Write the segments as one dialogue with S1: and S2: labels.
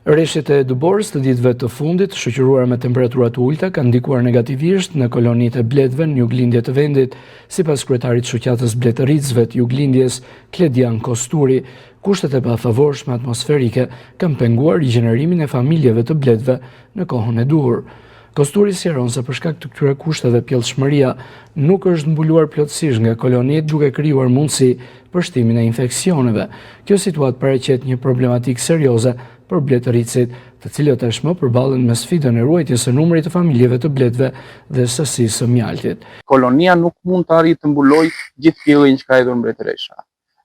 S1: Rreshtet e Duborës të ditëve të fundit, shoqëruar me temperatura të ulta, kanë ndikuar negativisht në kolonitë e bletëve në juglindje të vendit, sipas kryetarit të shoqatës bletëricëve të juglindjes, Kledian Kosturi. Kushtet e pafavorshme atmosferike kanë penguar rigjenerimin e familjeve të bletëve në kohën e duhur. Kosturi sqaron se për shkak të këtyre kushteve pjellshmëria nuk është mbuluar plotësisht nga kolonitë, duke krijuar mundësi për shtimin e infeksioneve. Kjo situatë paraqet një problematikë serioze për bletëricët, të cilët tashmë përballen me sfidën e ruajtjes së numrit të familjeve të bletëve dhe sësisë së mjaltit.
S2: Kolonia nuk mund të arrijë të mbulojë gjithë pjellin që ka hedhur mbretëresha.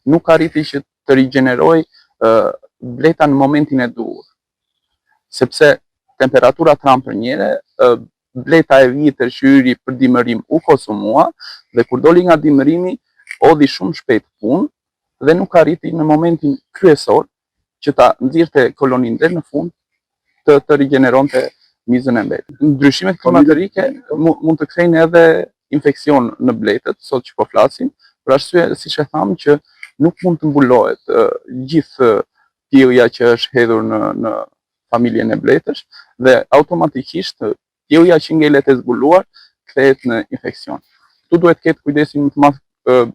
S2: Nuk arriti që të rigjenerojë bleta në momentin e duhur, sepse temperatura tram për njëre, bleta e vjetër që hyri për dimërim u konsumua dhe kur doli nga dimërimi odhi shumë shpejt punë dhe nuk arriti në momentin kryesor që ta nxirrte koloninë deri në fund të rigjeneronte mizën e mbetur. Ndryshimet klimatike mund të kthejnë edhe infeksion në bletët, sot që po flasim, për arsye siç e thamë që nuk mund të mbulohet gjithë pjellja që është hedhur në familjen e bletësh dhe automatikisht pjellja që ngelet e zbuluar kthehet në infeksion. Ktu duhet të ketë kujdesin më të madh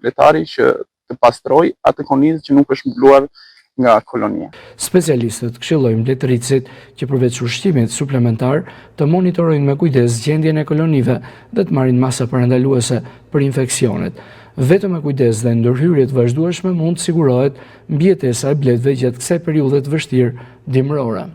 S2: bletari që të pastrojë atë konizë që nuk është mbuluar nga kolonia.
S1: Specialistët këshillojnë bletëricët që përveç ushqimit suplementar të monitorojnë me kujdes gjendjen e kolonive dhe të marrin masa parandaluese për infeksionet. Vetëm me kujdes dhe ndërhyrje të vazhdueshme mund të sigurohet mbijetesa e bletëve gjatë kësaj periudhe të vështirë dimërore.